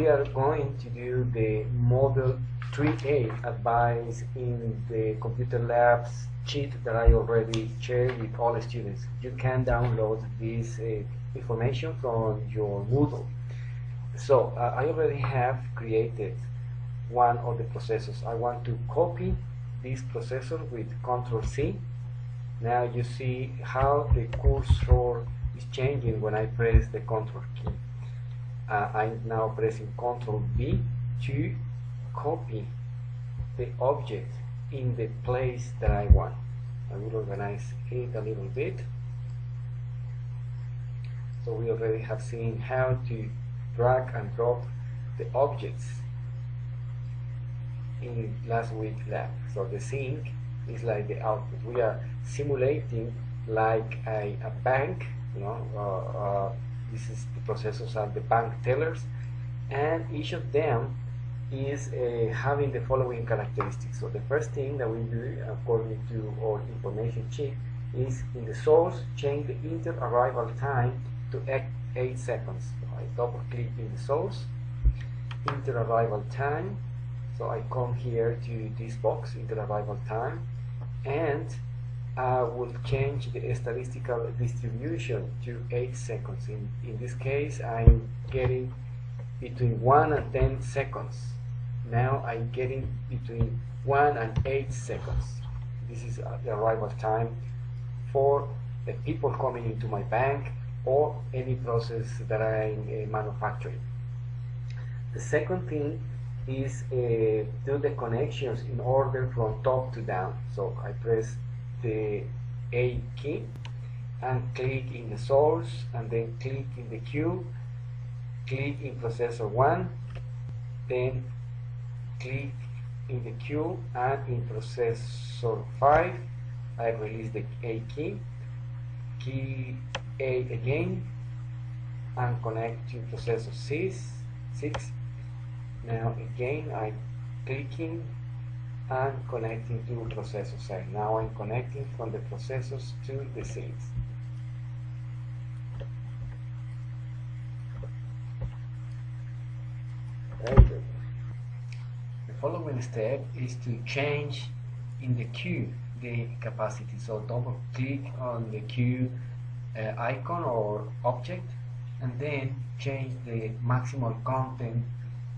we are going to do the Model 3A advice in the computer labs sheet that I already shared with all the students. You can download this information from your Moodle. So I already have created one of the processors. I want to copy this processor with Ctrl+C. Now you see how the cursor is changing when I press the Ctrl key. I'm now pressing Ctrl+V to copy the object in the place that I want. I will organize it a little bit. So we already have seen how to drag and drop the objects in last week's lab. So the sync is like the output. We are simulating like a bank, you know. This is the processors are the bank tellers, and each of them is having the following characteristics. So the first thing that we do according to our information sheet is in the source change the inter-arrival time to 8 seconds. So I double click in the source, inter-arrival time. So I come here to this box, inter-arrival time, and I will change the statistical distribution to 8 seconds. In this case, I'm getting between 1 and 10 seconds. Now I'm getting between 1 and 8 seconds. This is the arrival time for the people coming into my bank or any process that I'm manufacturing. The second thing is do the connections in order from top to down. So I press the A key and click in the source, and then click in the queue, click in processor 1, then click in the queue, and in processor 5 I release the A key, key A again, and connect to processor 6. Now again I'm clicking and connecting to processor 7. Now I'm connecting from the processors to the seeds. Very good. The following step is to change in the queue the capacity. So double click on the queue icon or object, and then change the maximal content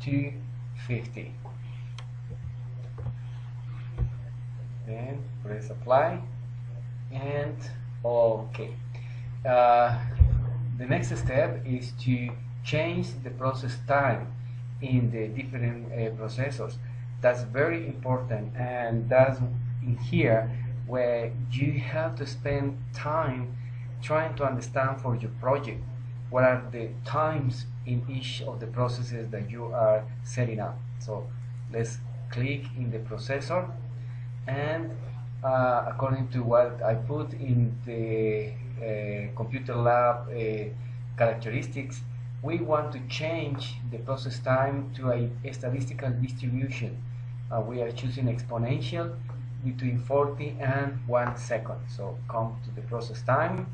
to 50. Then press apply and OK. The next step is to change the process time in the different processors. That's very important, and that's in here where you have to spend time trying to understand for your project what are the times in each of the processes that you are setting up. So let's click in the processor, and according to what I put in the computer lab characteristics, we want to change the process time to a statistical distribution. We are choosing exponential between 40 and 1 second. So come to the process time,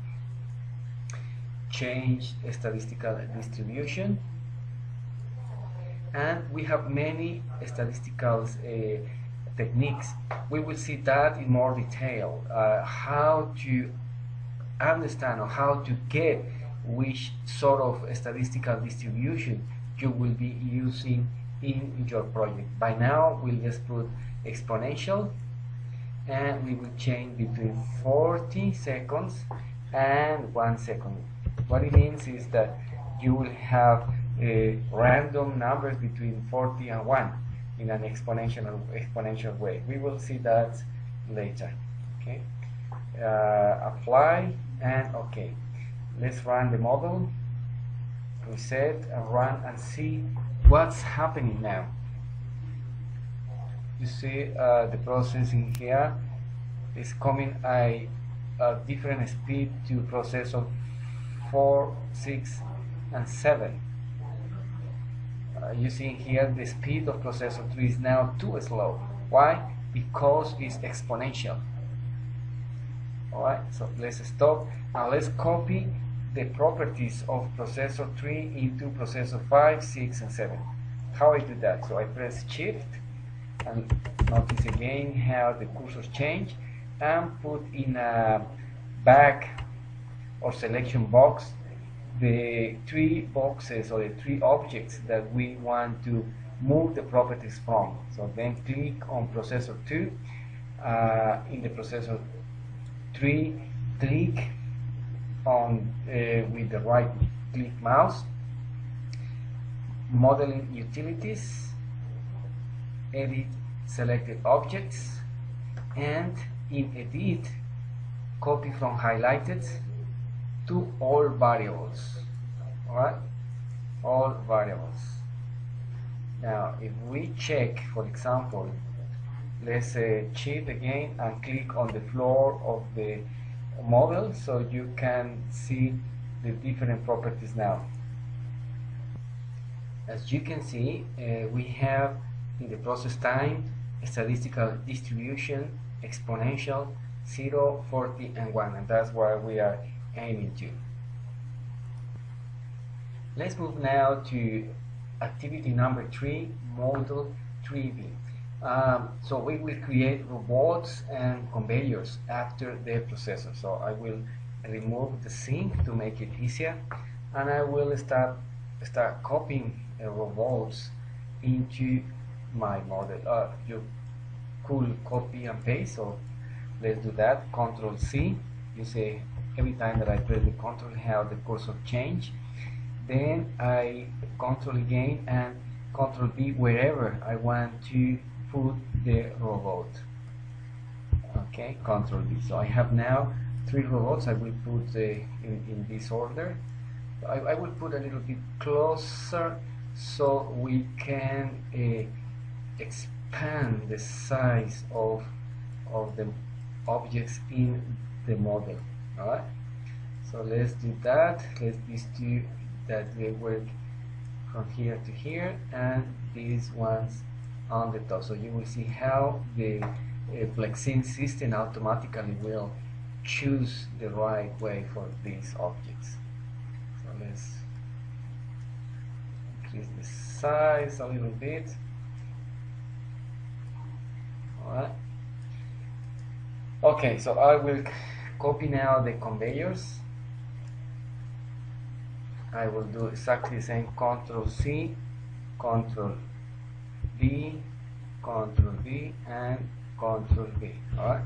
change statistical distribution, and we have many statistical techniques. We will see that in more detail, how to understand or how to get which sort of statistical distribution you will be using in your project. By now we'll just put exponential, and we will change between 40 seconds and 1 second. What it means is that you will have random numbers between 40 and 1 in an exponential way. We will see that later. Okay. Apply and OK. Let's run the model, reset and run, and see what's happening now. You see the process in here is coming a different speed to processor 4, 6 and 7. You see here the speed of processor 3 is now too slow. Why? Because it's exponential. Alright, so let's stop and let's copy the properties of processor 3 into processor 5, 6 and 7. how I do that? So I press Shift and notice again how the cursor change and put in a back or selection box the three boxes or the three objects that we want to move the properties from. So then click on processor 2, in the processor 3 click on with the right click mouse, modeling utilities, edit selected objects, and in edit copy from highlighted to all variables. Alright, all variables. Now if we check, for example, let's shift again and click on the floor of the model so you can see the different properties now. As you can see, we have in the process time statistical distribution, exponential, 0, 40, and 1, and that's what we are aiming to. Let's move now to activity number 3, model 3B. So we will create robots and conveyors after the processor. So I will remove the sync to make it easier, and I will start copying robots into my model. You could copy and paste, so let's do that. Control C. You see every time that I press the control how the cursor change. Then I control again and control V wherever I want to put the robot. Okay, control V. So I have now 3 robots. I will put in this order. I will put a little bit closer so we can expand the size of the objects in the model. Alright, so let's do that. Let's these two that they work from here to here, and these ones on the top. So you will see how the Flexsim system automatically will choose the right way for these objects. So let's increase the size a little bit. Alright. Okay, so I will copy now the conveyors. I will do exactly the same. Control C, Control V, Control V, and Control V. Alright.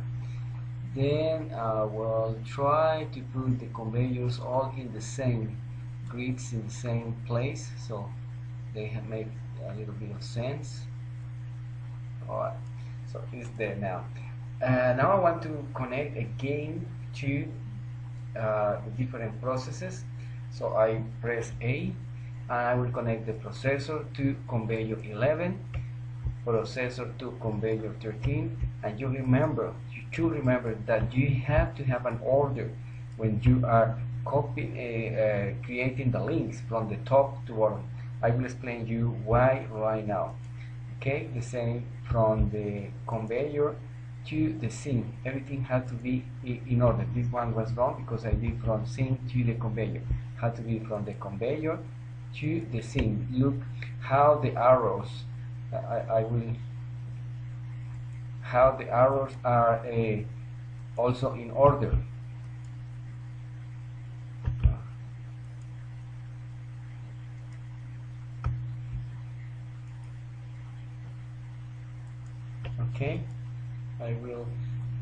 Then I will try to put the conveyors all in the same grids, in the same place, so they make a little bit of sense. Alright, so it's there now. Now I want to connect again to the different processes. So I press A and I will connect the processor to conveyor 11, processor to conveyor 13, and you should remember that you have to have an order when you are creating the links from the top to bottom. I will explain you why right now. Okay, the same from the conveyor to the sync. Everything had to be in order. This one was wrong because I did from sync to the conveyor. Had to be from the conveyor to the sync. Look how the arrows how the arrows are also in order. Okay, I will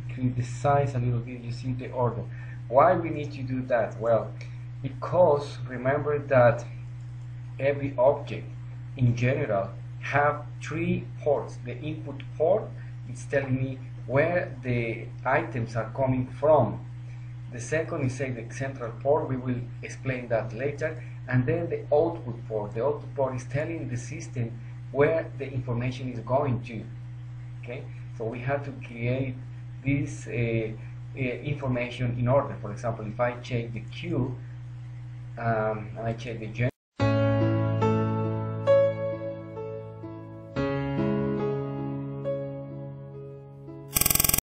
increase the size a little bit. You see the order. Why we need to do that? Well, because remember that every object in general have 3 ports. The input port is telling me where the items are coming from. The second is say the central port. We will explain that later. And then the output port. The output port is telling the system where the information is going to. Okay, so we have to create this information in order. For example, if I check the queue and I check the